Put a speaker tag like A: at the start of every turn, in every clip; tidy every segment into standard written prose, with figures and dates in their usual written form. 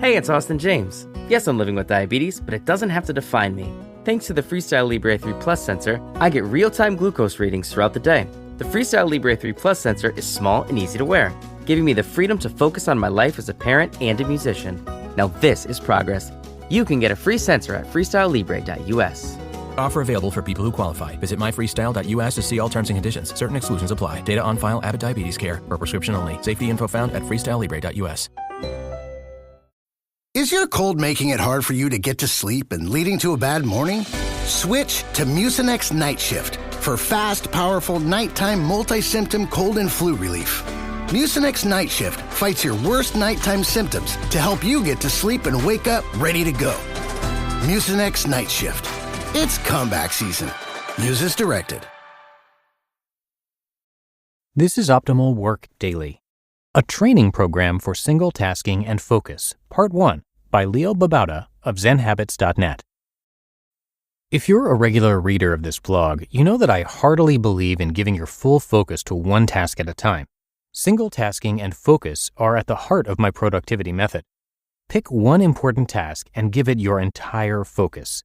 A: Hey, it's Austin James. Yes, I'm living with diabetes, but it doesn't have to define me. Thanks to the Freestyle Libre 3 Plus sensor, I get real-time glucose readings throughout the day. The Freestyle Libre 3 Plus sensor is small and easy to wear, giving me the freedom to focus on my life as a parent and a musician. Now this is progress. You can get a free sensor at freestylelibre.us.
B: Offer available for people who qualify. Visit myfreestyle.us to see all terms and conditions. Certain exclusions apply. Data on file. Abbott Diabetes Care. Per prescription only. Safety info found at freestylelibre.us.
C: Is your cold making it hard for you to get to sleep and leading to a bad morning? Switch to Mucinex Night Shift for fast, powerful, nighttime multi-symptom cold and flu relief. Mucinex Night Shift fights your worst nighttime symptoms to help you get to sleep and wake up ready to go. Mucinex Night Shift. It's comeback season. Use as directed.
D: This is Optimal Work Daily, a training program for single tasking and focus, Part 1, by Leo Babauta of ZenHabits.net. If you're a regular reader of this blog, you know that I heartily believe in giving your full focus to one task at a time. Single tasking and focus are at the heart of my productivity method. Pick one important task and give it your entire focus.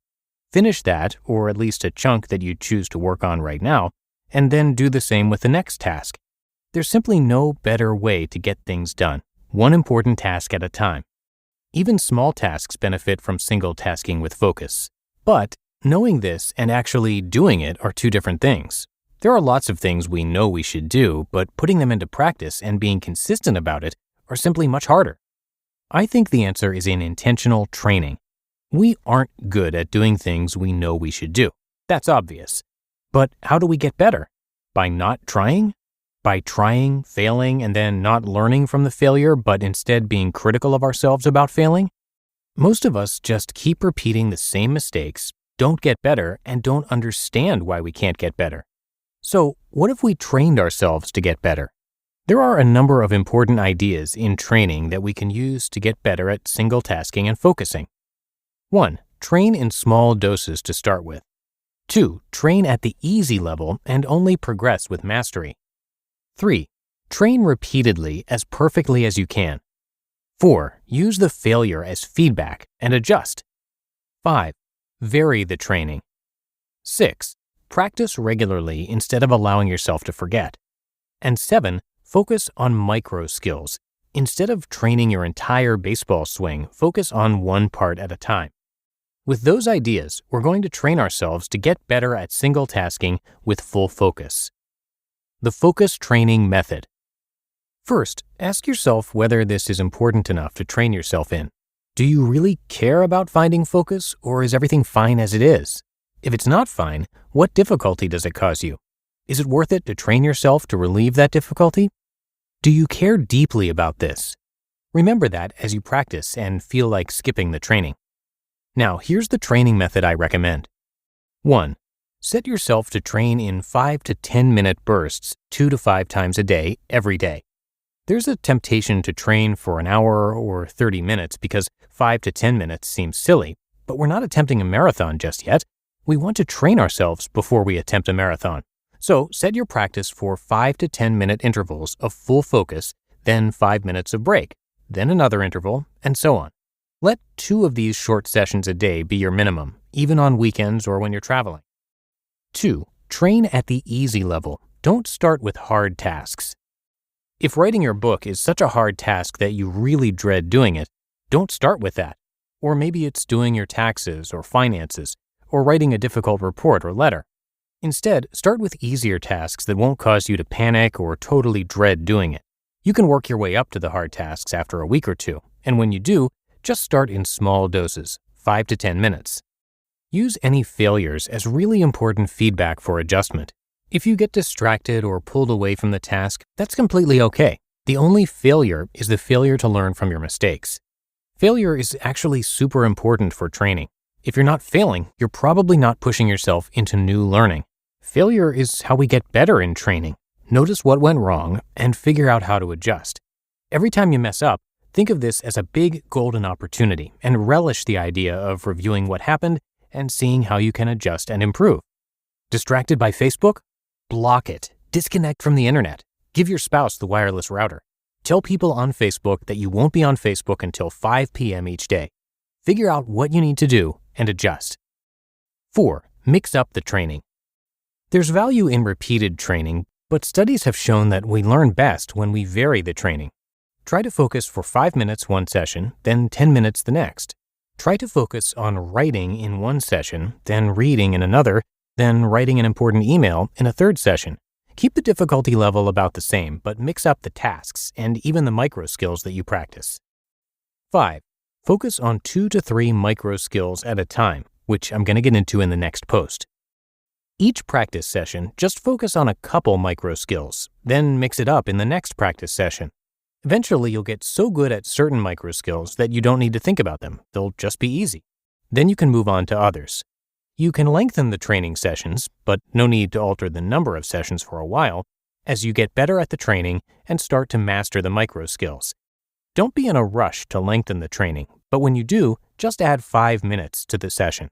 D: Finish that, or at least a chunk that you choose to work on right now, and then do the same with the next task. There's simply no better way to get things done, one important task at a time. Even small tasks benefit from single tasking with focus. But knowing this and actually doing it are two different things. There are lots of things we know we should do, but putting them into practice and being consistent about it are simply much harder. I think the answer is in intentional training. We aren't good at doing things we know we should do. That's obvious. But how do we get better? By not trying? By trying, failing, and then not learning from the failure, but instead being critical of ourselves about failing? Most of us just keep repeating the same mistakes, don't get better, and don't understand why we can't get better. So, what if we trained ourselves to get better? There are a number of important ideas in training that we can use to get better at single tasking and focusing. 1. Train in small doses to start with. 2. Train at the easy level and only progress with mastery. 3. Train repeatedly as perfectly as you can. 4. Use the failure as feedback and adjust. 5. Vary the training. 6. Practice regularly instead of allowing yourself to forget. And 7. Focus on micro skills. Instead of training your entire baseball swing, focus on one part at a time. With those ideas, we're going to train ourselves to get better at single tasking with full focus. The focus training method. First, ask yourself whether this is important enough to train yourself in. Do you really care about finding focus, or is everything fine as it is? If it's not fine, what difficulty does it cause you? Is it worth it to train yourself to relieve that difficulty? Do you care deeply about this? Remember that as you practice and feel like skipping the training. Now, here's the training method I recommend. 1. Set yourself to train in 5 to 10 minute bursts 2 to 5 times a day, every day. There's a temptation to train for an hour or 30 minutes because 5 to 10 minutes seems silly, but we're not attempting a marathon just yet. We want to train ourselves before we attempt a marathon. So set your practice for 5 to 10 minute intervals of full focus, then 5 minutes of break, then another interval, and so on. Let 2 of these short sessions a day be your minimum, even on weekends or when you're traveling. 2. Train at the easy level. Don't start with hard tasks. If writing your book is such a hard task that you really dread doing it, don't start with that. Or maybe it's doing your taxes or finances, or writing a difficult report or letter. Instead, start with easier tasks that won't cause you to panic or totally dread doing it. You can work your way up to the hard tasks after a week or 2, and when you do, just start in small doses, 5 to 10 minutes. Use any failures as really important feedback for adjustment. If you get distracted or pulled away from the task, that's completely okay. The only failure is the failure to learn from your mistakes. Failure is actually super important for training. If you're not failing, you're probably not pushing yourself into new learning. Failure is how we get better in training. Notice what went wrong and figure out how to adjust. Every time you mess up, think of this as a big golden opportunity and relish the idea of reviewing what happened and seeing how you can adjust and improve. Distracted by Facebook? Block it. Disconnect from the internet. Give your spouse the wireless router. Tell people on Facebook that you won't be on Facebook until 5 p.m. each day. Figure out what you need to do and adjust. 4. Mix up the training. There's value in repeated training, but studies have shown that we learn best when we vary the training. Try to focus for 5 minutes one session, then 10 minutes the next. Try to focus on writing in one session, then reading in another, then writing an important email in a third session. Keep the difficulty level about the same, but mix up the tasks and even the micro skills that you practice. 5. Focus on 2 to 3 micro skills at a time, which I'm going to get into in the next post. Each practice session, just focus on a couple micro skills, then mix it up in the next practice session. Eventually, you'll get so good at certain micro skills that you don't need to think about them. They'll just be easy. Then you can move on to others. You can lengthen the training sessions, but no need to alter the number of sessions for a while as you get better at the training and start to master the micro skills. Don't be in a rush to lengthen the training, but when you do, just add 5 minutes to the session.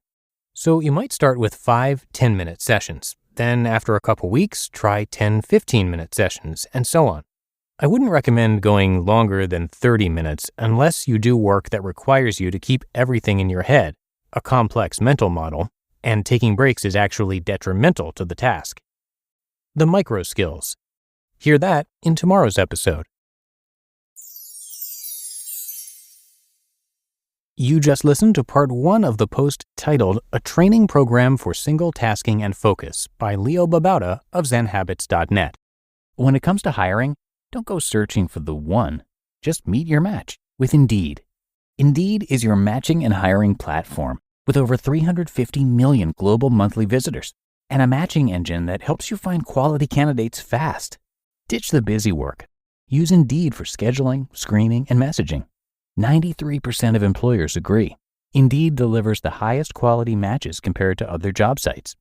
D: So you might start with 5 10-minute sessions. Then after a couple weeks, try 10 15-minute sessions, and so on. I wouldn't recommend going longer than 30 minutes unless you do work that requires you to keep everything in your head, a complex mental model, and taking breaks is actually detrimental to the task. The micro skills. Hear that in tomorrow's episode. You just listened to part 1 of the post titled A Training Program for Single Tasking and Focus by Leo Babauta of ZenHabits.net. When it comes to hiring, don't go searching for the one. Just meet your match with Indeed. Indeed is your matching and hiring platform with over 350 million global monthly visitors and a matching engine that helps you find quality candidates fast. Ditch the busy work. Use Indeed for scheduling, screening, and messaging. 93% of employers agree. Indeed delivers the highest quality matches compared to other job sites.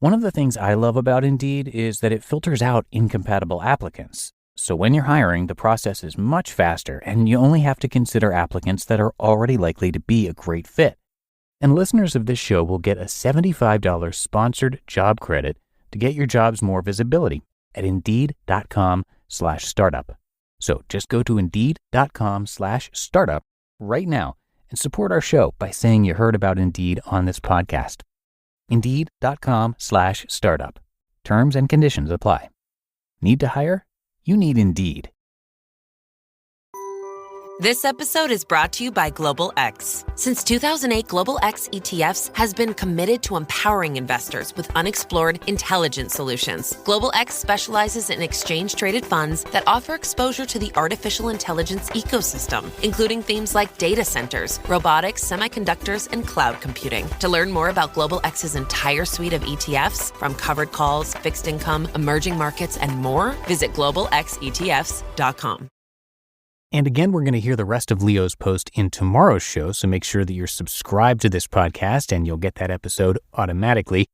D: One of the things I love about Indeed is that it filters out incompatible applicants. So when you're hiring, the process is much faster and you only have to consider applicants that are already likely to be a great fit. And listeners of this show will get a $75 sponsored job credit to get your jobs more visibility at Indeed.com/startup. So just go to Indeed.com/startup right now and support our show by saying you heard about Indeed on this podcast. Indeed.com/startup. Terms and conditions apply. Need to hire? You need Indeed.
E: This episode is brought to you by Global X. Since 2008, Global X ETFs has been committed to empowering investors with unexplored, intelligent solutions. Global X specializes in exchange-traded funds that offer exposure to the artificial intelligence ecosystem, including themes like data centers, robotics, semiconductors, and cloud computing. To learn more about Global X's entire suite of ETFs, from covered calls, fixed income, emerging markets, and more, visit globalxetfs.com.
D: And again, we're going to hear the rest of Leo's post in tomorrow's show, so make sure that you're subscribed to this podcast and you'll get that episode automatically.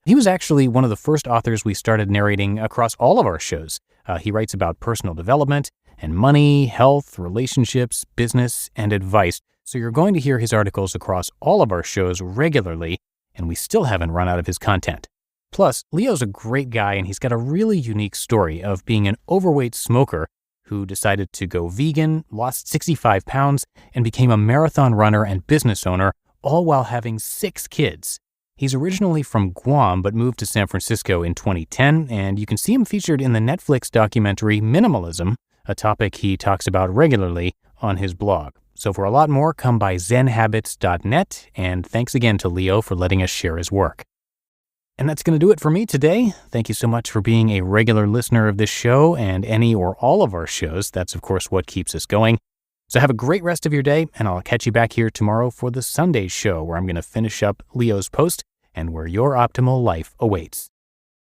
D: He was actually one of the first authors we started narrating across all of our shows. He writes about personal development and money, health, relationships, business, and advice. So you're going to hear his articles across all of our shows regularly, and we still haven't run out of his content. Plus, Leo's a great guy, and he's got a really unique story of being an overweight smoker who decided to go vegan, lost 65 pounds, and became a marathon runner and business owner, all while having 6 kids. He's originally from Guam, but moved to San Francisco in 2010, and you can see him featured in the Netflix documentary Minimalism, a topic he talks about regularly on his blog. So for a lot more, come by ZenHabits.net, and thanks again to Leo for letting us share his work. And that's going to do it for me today. Thank you so much for being a regular listener of this show and any or all of our shows. That's, of course, what keeps us going. So have a great rest of your day, and I'll catch you back here tomorrow for the Sunday show, where I'm going to finish up Leo's post and where your optimal life awaits.